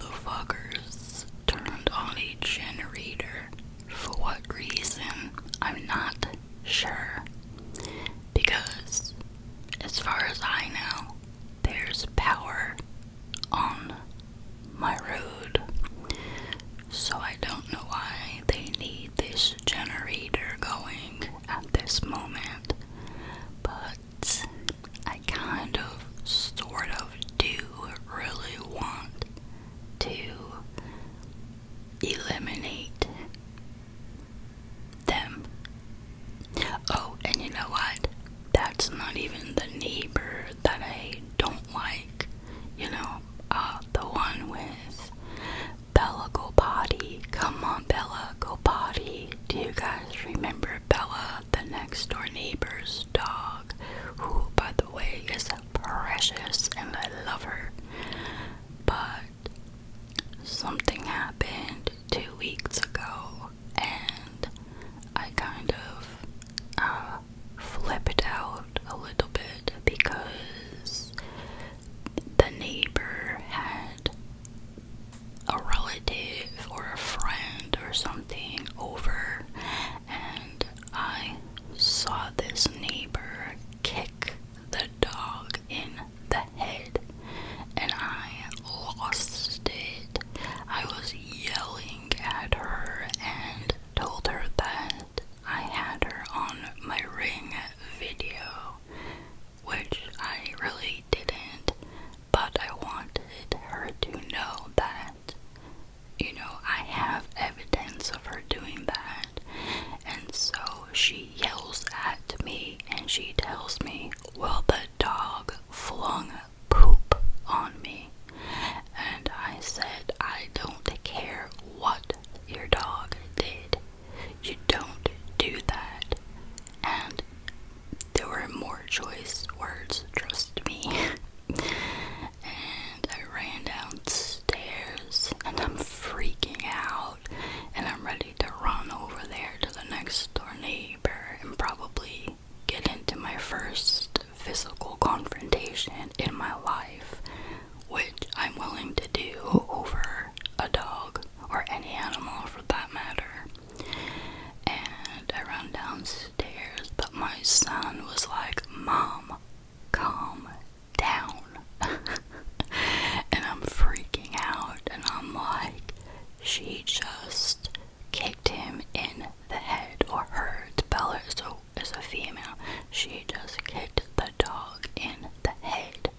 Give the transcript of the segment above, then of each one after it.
motherfuckers turned on a generator. For what reason? I'm not sure. Because, as far as I know, there's power on my road. So I don't know why they need this generator going at this moment. But I kind of, sort of do really want to eliminate them. Oh, and you know what? That's not even the neighbor that I don't like. You know, the one with Bella go potty. Come on, Bella, go potty. Do you guys remember Bella, the next door neighbor's dog? Who, by the way, is precious and I love her. But something happened 2 weeks ago and I kind of flipped out a little bit because the neighbor had a relative or a friend or something over, and I saw this neighbor kick the dog in the head, and I lost it. I was yelling at her and told her that I had her on my Ring video, which I really didn't, but I wanted her to know that, you know, I have evidence of her doing that. And so she yells at me and she tells me, well, the dog flung poop on me. And I said, I don't care what your dog did. You don't do that. And there were more choice words, trust me. And I ran downstairs and I'm freaking out and I'm ready to run over there to the next door neighbor and probably get into my first physical confrontation in my life, which I'm willing to do over a dog or any animal for that matter. And I ran downstairs, but my son was like, Mom, calm down. And I'm freaking out and I'm like, she just kicked him in the head, or her, Bella is a female, she just kicked the dog in the head.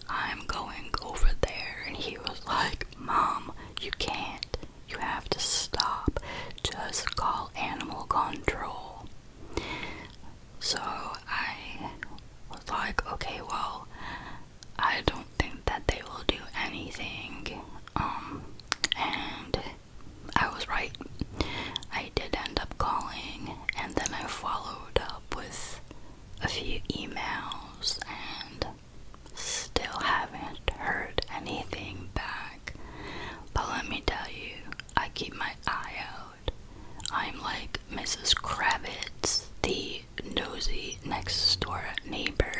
I'm going over there, and he was like, Mom, you can't, you have to stop, just call animal control. So I was like, okay, well, I don't think that they will do anything, and I was right. I did end up calling, and then I followed up with a few emails, and still haven't heard anything back. But let me tell you, I keep my eye out. I'm like Mrs. Kravitz, the nosy next door neighbor.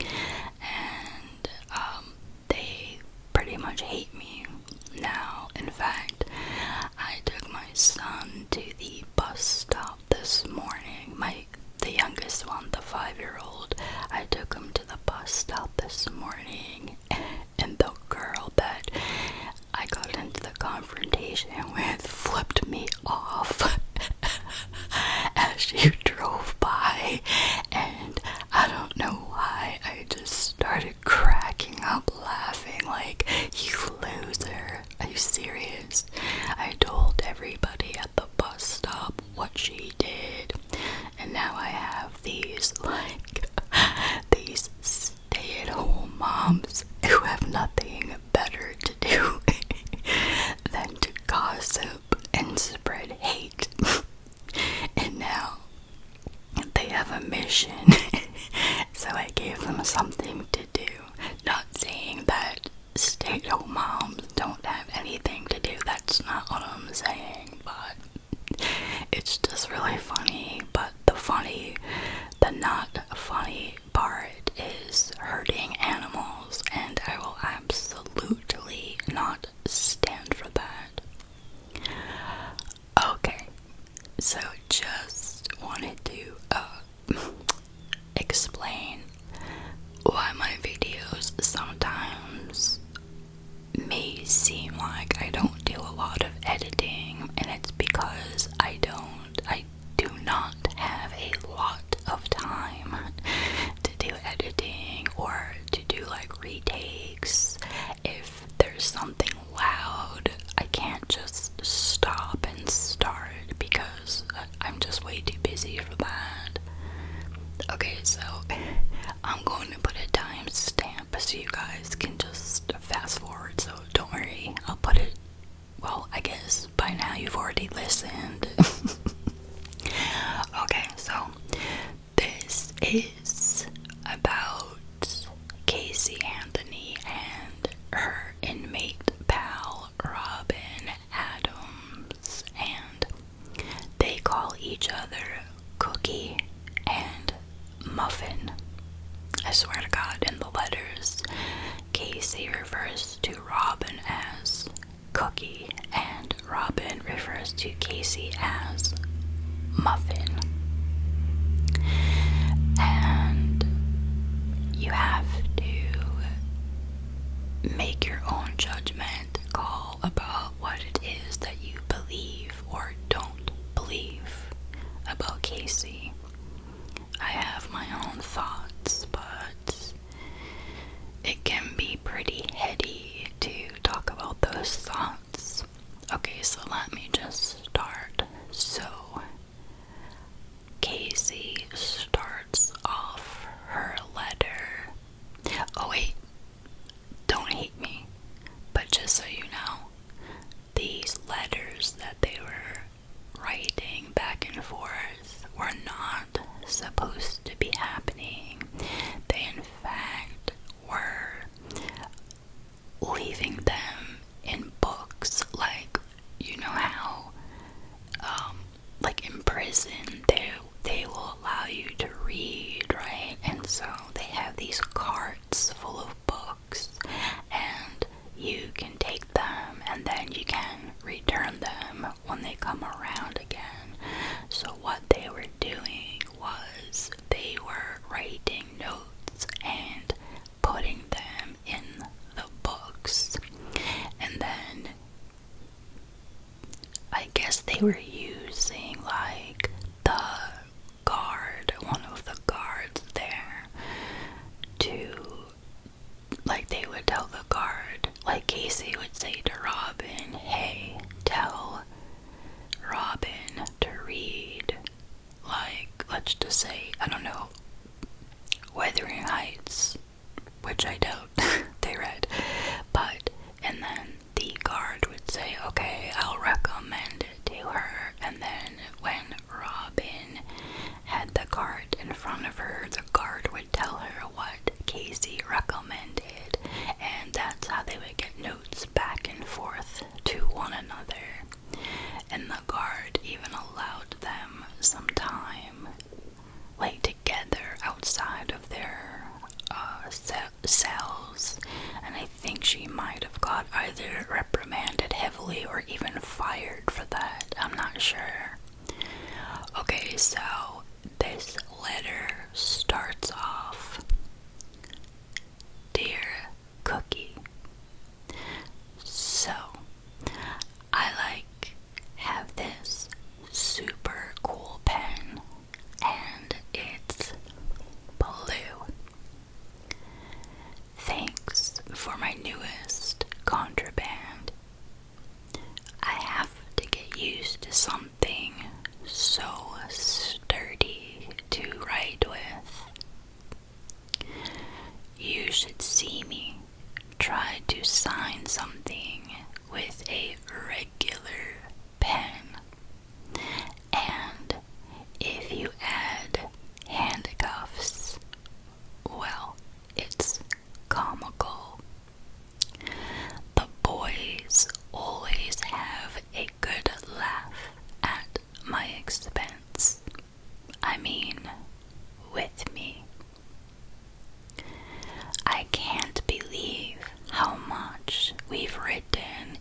And they pretty much hate me now. In fact, I took my son to the bus stop this morning. The youngest one, the 5-year-old, I took him to the bus stop this morning, and the girl that I got into the confrontation with flipped me off as she drove by, and I don't know why, I just started cracking up laughing like, you loser, are you serious? I told everybody at the bus stop what she did, and now I have these stay-at-home moms not stand for that. Okay, so just wanted to explain why my videos sometimes may seem like I don't do a lot of editing, and it's because I do not have a lot of time to do editing or to do like retakes. If there's something loud, I can't just stop and start because I'm just way too busy for that. Okay, so I'm going to put a timestamp so you guys can just fast forward, so don't worry, I'll put it, well, I guess by now you've already listened. Okay, so this is about Casey Anthony and her inmate pal Robyn Adams, and they call each other Cookie and Muffin. I swear to God, in the letters, Casey refers to Robyn as Cookie, and Robyn refers to Casey as Muffin. And you have to make your own judgment call about what it is that you believe or don't believe about Casey. I have my own thoughts, but it can be pretty heady to talk about those thoughts. Okay, so let me just start. So, Casey starts off her letter. Oh wait, don't hate me, but just so you know, these letters that they were writing back and forth were not supposed to be happening. They in fact were leaving them in books, like, you know how like in prison they will allow you to read, right? And so they have these carts full of books, and you can take them and then you can return them when they come around again. So what they were doing was they were writing notes and putting them in the books, and then I guess they were using like the guard, one of the guards there, to, like, they would tell the guard, like Casey would say to Robyn, hey, tell Robyn to read, like, let's just say, I don't know, Wuthering Heights, which I doubt they read, but, and then the guard would say, okay, I'll recommend it to her, and then when Robyn had the guard in front of her, the guard would tell her what Casey recommended, and that's how they would get notes back and forth to one another. And the guard even allowed them some time, like, together outside of their cells, and I think she might have got either reprimanded heavily or even fired for that. I'm not sure. Okay, so this letter starts off, Dear Cookie. So, I have this super cool pen, and it's blue. Thanks for my newest contraband. I have to get used to something so sturdy to write with.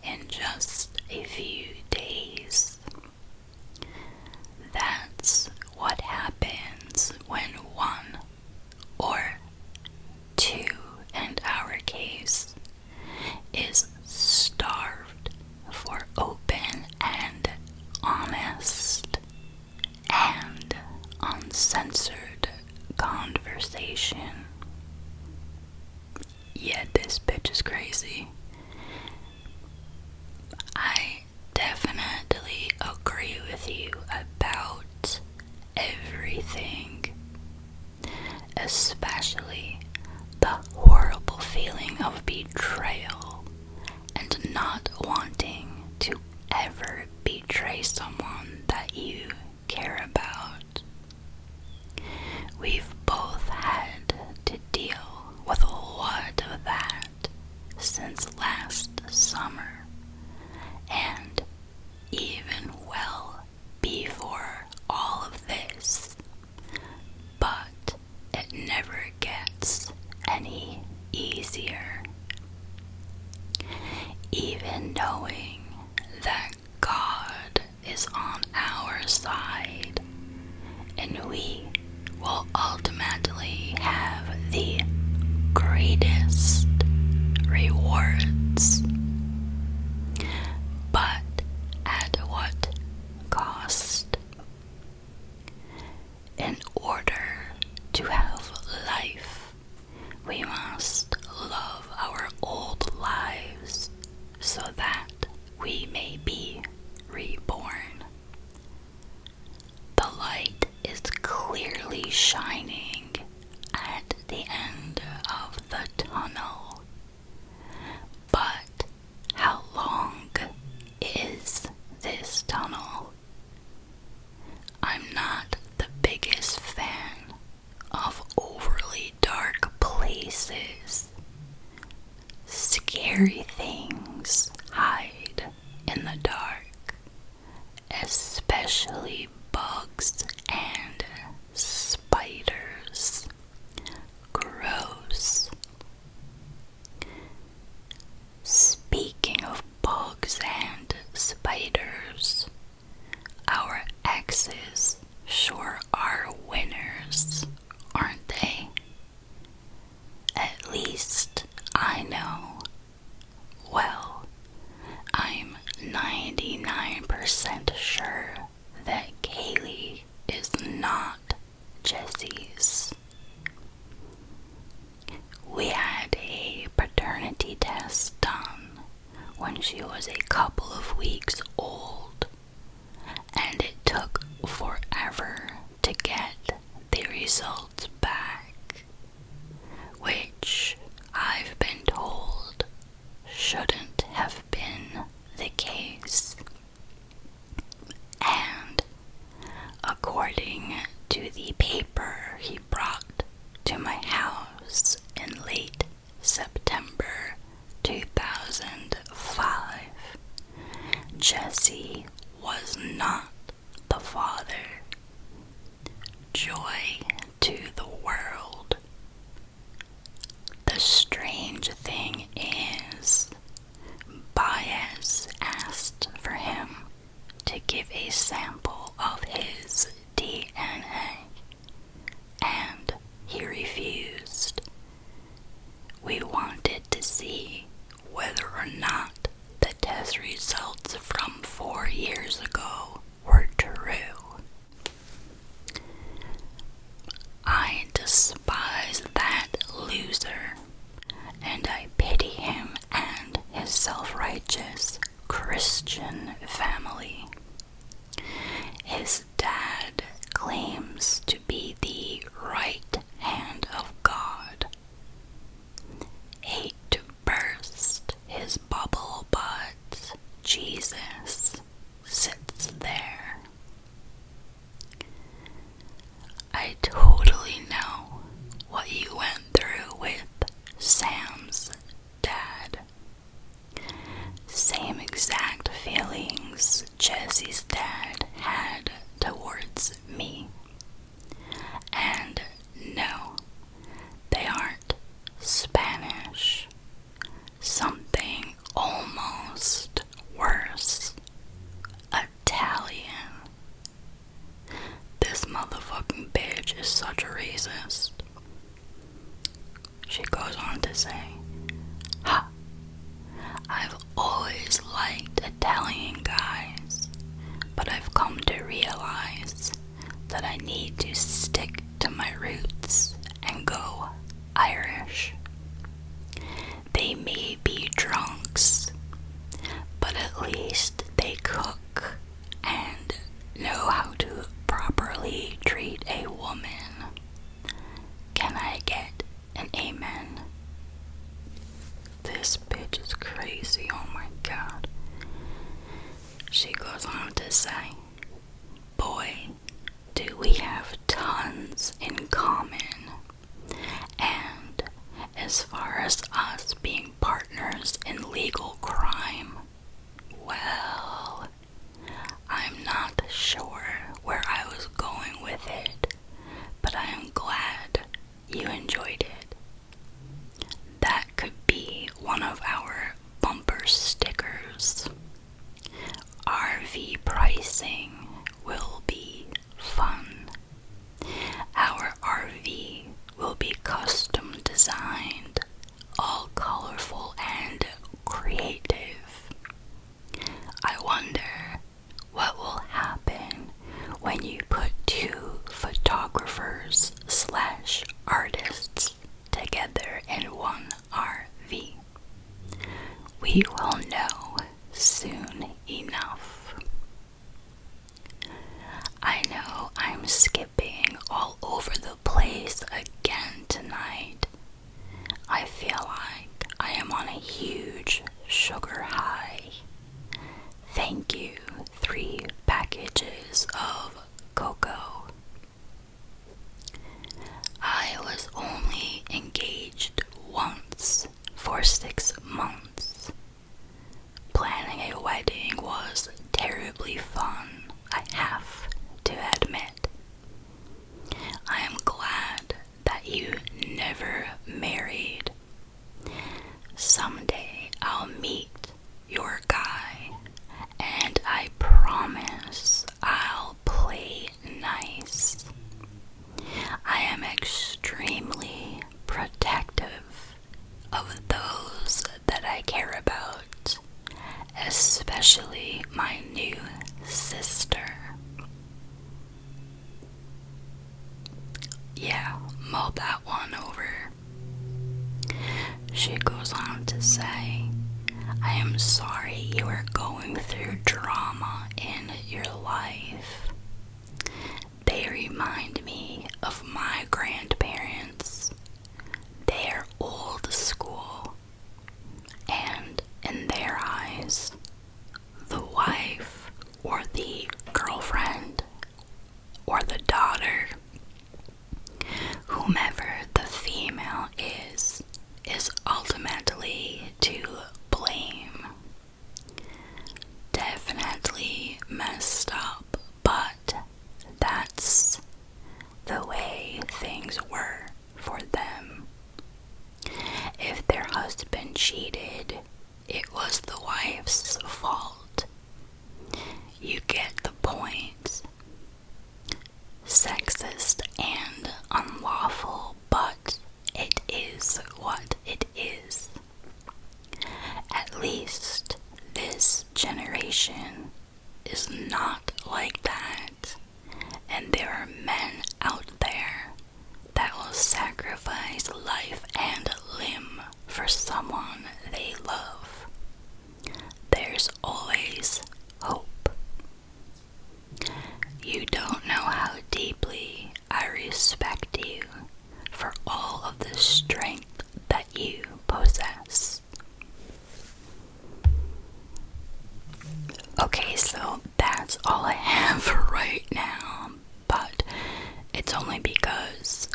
in just a few days. That's what happens when one, or two in our case, is starved for open and honest and uncensored conversation. Yeah, this bitch is crazy. I definitely agree with you about everything, especially the horrible feeling of betrayal and not wanting to ever betray someone that you care about. We've both had to deal with a lot of that since last summer, and even well before all of this, but it never gets any easier. Even knowing that God is on our side and we will ultimately have the greatest rewards. But at what cost? In order to have life, we must love our old lives so that we may be reborn. The light is clearly shining at the end of the tunnel. But how long is this tunnel? I'm not the biggest fan of overly dark places. Scary things hide in the dark, especially bugs and spiders. Gross. Speaking of bugs and spiders, our exes sure are winners, aren't they? At least I know. Well, I'm 99% sure that Kaylee is not Jesse's. We had a paternity test done when she was a couple of weeks old, and it took forever to get the results back, which I've been told shouldn't have been the case. And according to the paper he brought to my house in late September 2005, Jesse was not the father. Joy to the world. The strange thing is, Baez asked for him to give a sample of his DNA, and he refused. We wanted to see whether or not the test results from 4 years ago were true. I despise that loser, and I pity him and his self-righteous Christian family. His dad claims to be the right hand of God. Hate to burst his bubble, but Jesus sits there. I totally know what you went through with Sam's dad. Same exact feelings Jesse's dad had towards me. And no, they aren't Spanish. Something almost realize that I need to stick to my roots and go Irish. They may be drunks, but at least they cook and know how to properly treat a woman. Can I get an amen? This bitch is crazy, oh my god. She goes on to say, boy, do we have tons in common. And as far as us being partners in legal crime, well, I'm not sure where I was going with it, but I am glad you enjoyed it. That could be one of our bumper stickers. RV pricing will be fun. Our RV will be custom designed, all colorful and creative. I wonder what will happen when you put two photographers / artists together in one RV. We will know soon enough. I know I'm skipping all over the place again tonight. I feel like I am on a huge sugar high. Thank you, 3 packages of cocoa. I was only engaged once for 6 months. Planning a wedding was terribly fun, I have to admit. I am glad that you never married. Someday I'll meet your guy, and I promise I'll play nice. I am extremely protective of those that I care about, especially my new sister. Yeah, mull that one over. She goes on to say, I am sorry you are going through drama in your life. They remind me of my grandparents. They're old school, and in their eyes, the wife or the girlfriend or the daughter, whomever the female is ultimately to blame. Definitely messed up, but that's the way things were for them. If their husband cheated, it was the wife's fault. You get the point. Sexist and unlawful, but it is what it is. At least this generation is not like that, and there are men out there that will sacrifice life and limb for someone they love. There's always hope. You don't know how deeply I respect you for all of the strength that you possess. Okay, so that's all I have for right now, but it's only because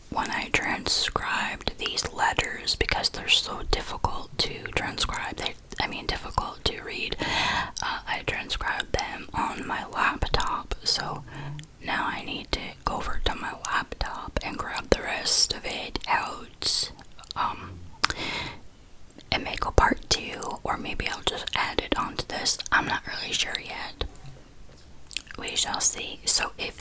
when I transcribed these letters, because they're so difficult to transcribe, difficult to read, I transcribed them on my laptop, so now I need to go over to my laptop and grab the rest of it out, and make a part 2, or maybe I'll just add it onto this. I'm not really sure yet. We shall see. So if